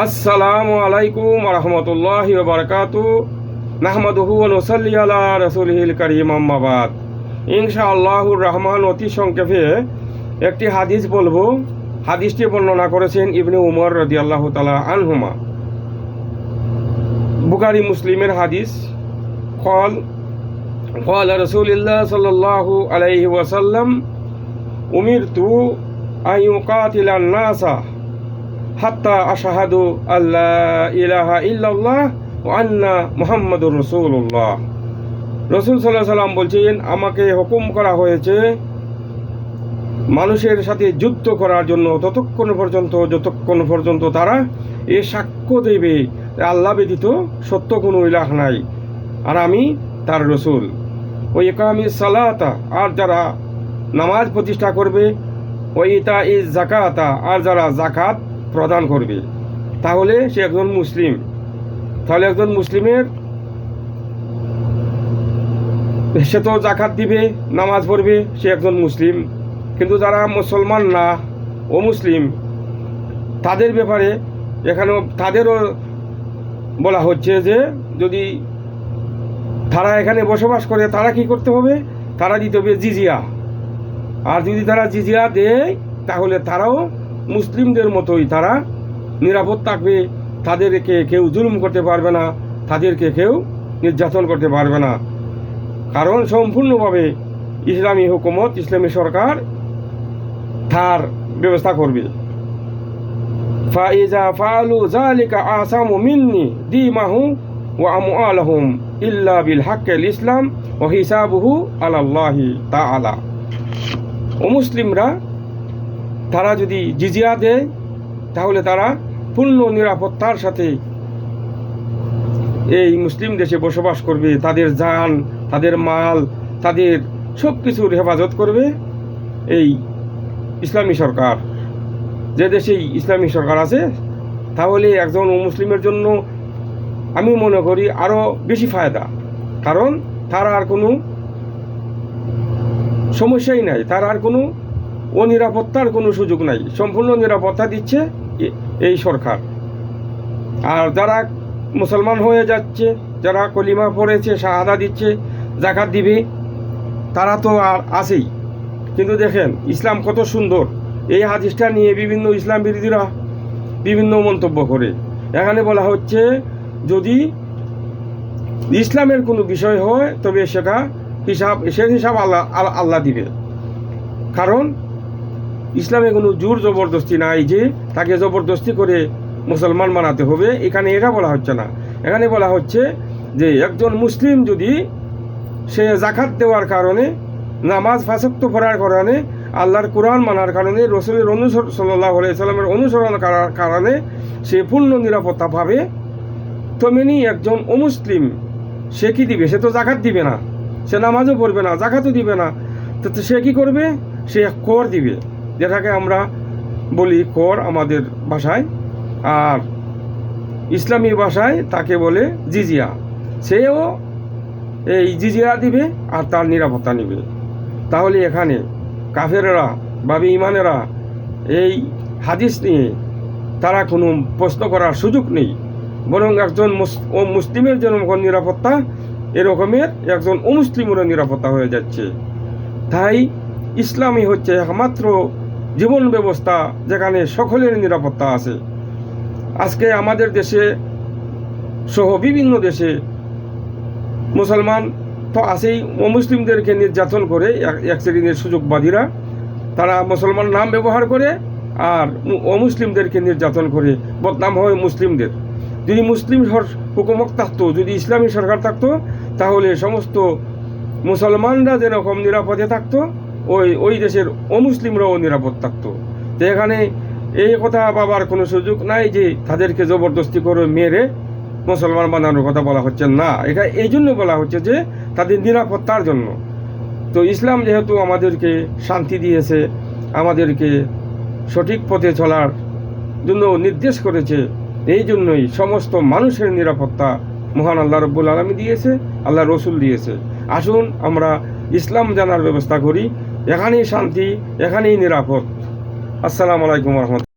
আসসালামু আলাইকুম ওয়া রাহমাতুল্লাহি ওয়া বারাকাতুহু নাহমাদুহু ওয়া নুসাল্লি আলা রাসূলিহিল কারীম আম্মা বাদ। ইনশাআল্লাহুর রহমান অতি সংক্ষেপে একটি হাদিস বলবো। হাদিসটি বর্ণনা করেছেন ইবনে উমর রাদিয়াল্লাহু তাআলা আনহুমা। বুখারী মুসলিমের হাদিস। قال رسول الله صلى الله عليه وسلم أمرت أن يقاتل الناس হাত্তা আশহাদু আল্লা ইলাহা ইল্লাল্লাহ ওয়া আন্না মুহাম্মাদুর রাসূলুল্লাহ। রাসূল সাল্লাল্লাহু আলাইহি সাল্লাম বলছেন, আমাকে হুকুম করা হয়েছে মানুষের সাথে যুদ্ধ করার জন্য যতক্ষণ পর্যন্ত তারা এ সাক্ষ্য দেবে আল্লাহ ব্যতীত সত্য কোনো ইলাহ নাই আর আমি তার রাসূল। ওই ইকামিস সালাতা, আর যারা নামাজ প্রতিষ্ঠা করবে, ওই ইতাইজ যাকাতা, আর যারা যাকাত প্রদান করবে, তাহলে সে একজন মুসলিম। তাহলে একজন মুসলিমের সে তো যাকাত দিবে, নামাজ পড়বে, সে একজন মুসলিম। কিন্তু যারা মুসলমান না, ও মুসলিম, তাদের ব্যাপারে এখানেও তাদেরও বলা হচ্ছে যে যদি তারা এখানে বসবাস করে তারা কি করতে হবে, তারা দিতে হবে জিজিয়া। আর যদি তারা জিজিয়া দেয় তাহলে তারাও মুসলিমদের মতোই তারা নিরাপদ থাকবে। তাদেরকে কেউ জুলুম করতে পারবে না, তাদেরকে কেউ নির্যাতন করতে পারবে না, কারণ সম্পূর্ণভাবে ইসলামী হুকুমত, ইসলামী সরকার তার ব্যবস্থা করবে। ফাইজা ফালু যালিকা আসামু মিন্নি দিমাহু ওয়া আমওয়ালাহুম ইল্লা বিল হাক্কিল ইসলাম ওয়া হিসাবুহু আলাল্লাহি তাআলা। ও মুসলিমরা তারা যদি জিজিয়া দেয় তাহলে তারা পূর্ণ নিরাপত্তার সাথে এই মুসলিম দেশে বসবাস করবে। তাদের জান, তাদের মাল, তাদের সব কিছুর হেফাজত করবে এই ইসলামী সরকার। যে দেশেই ইসলামী সরকার আছে, তাহলে একজন মুসলিমের জন্য আমি মনে করি আরও বেশি ফায়দা, কারণ তার আর কোনো সমস্যাই নাই, তার আর কোনো অনিরাপত্তার কোনো সুযোগ নাই। সম্পূর্ণ নিরাপত্তা দিচ্ছে এই সরকার। আর যারা মুসলমান হয়ে যাচ্ছে, যারা কলিমা পড়েছে, শাহাদা দিচ্ছে, যাকাত দিবে, তারা তো আর আছেই। কিন্তু দেখেন ইসলাম কত সুন্দর। এই হাদিসটা নিয়ে বিভিন্ন ইসলাম বিরোধীরা বিভিন্ন মন্তব্য করে। এখানে বলা হচ্ছে যদি ইসলামের কোনো বিষয় হয় তবে সে হিসাব আল্লাহ দিবে, কারণ ইসলামে কোনো জোর জবরদস্তি নাই যে তাকে জবরদস্তি করে মুসলমান বানাতে হবে। এখানে এটা বলা হচ্ছে না। এখানে বলা হচ্ছে যে একজন মুসলিম যদি সে যাকাত দেওয়ার কারণে, নামাজ ফাঁসক্ত পড়ার কারণে, আল্লাহর কোরআন মানার কারণে, রসুলের সাল্লাল্লাহু আলাইহি সাল্লামের অনুসরণ করার কারণে সে পূর্ণ নিরাপত্তা পাবে, তেমনি একজন অমুসলিম সে কি দিবে? সে তো যাকাত দিবে না, সে নামাজও পড়বে না, যাকাতও দিবে না, তো সে কি করবে? সে কর দিবে, যেটাকে আমরা বলি কর আমাদের ভাষায়, আর ইসলামী ভাষায় তাকে বলে জিজিয়া। সেও এই জিজিয়া দিবে আর তার নিরাপত্তা নেবে। তাহলে এখানে কাফেররা বা বেঈমানেরা এই হাদিস নিয়ে তারা কোনো প্রশ্ন করার সুযোগ নেই, বরং একজন মুসলিমের যেরকম নিরাপত্তা, এরকমের একজন অমুসলিমেরও নিরাপত্তা হয়ে যাচ্ছে। তাই ইসলামই হচ্ছে একমাত্র জীবন ব্যবস্থা যেখানে সকলের নিরাপত্তা আছে। আজকে আমাদের দেশে সহ বিভিন্ন দেশে মুসলমান তো আছেই, অমুসলিমদেরকে নির্যাতন করে এক শ্রেণীর সুযোগবাদীরা, তারা মুসলমান নাম ব্যবহার করে আর অমুসলিমদেরকে নির্যাতন করে। বদনাম হয় মুসলিমদের। যদি মুসলিম হুকুমত থাকতো, যদি ইসলামী সরকার থাকতো, তাহলে সমস্ত মুসলমানরা যেরকম নিরাপদে থাকতো, ওই দেশের অমুসলিমরাও নিরাপদ থাকতো। তো এখানে এই কথা ভাবার কোনো সুযোগ নাই যে তাদেরকে জবরদস্তি করে মেরে মুসলমান বানানোর কথা বলা হচ্ছে না। এটা এই জন্য বলা হচ্ছে যে তাদের নিরাপত্তার জন্য। তো ইসলাম যেহেতু আমাদেরকে শান্তি দিয়েছে, আমাদেরকে সঠিক পথে চলার জন্য নির্দেশ করেছে, এই জন্যই সমস্ত মানুষের নিরাপত্তা মহান আল্লাহ রব্বুল আলামিন দিয়েছে, আল্লাহ রসুল দিয়েছে। আসুন আমরা ইসলাম জানার ব্যবস্থা করি। এখানেই শান্তি, এখানেই নিরাপদ। আসসালামু আলাইকুম ওয়া রাহমাতুল্লাহ।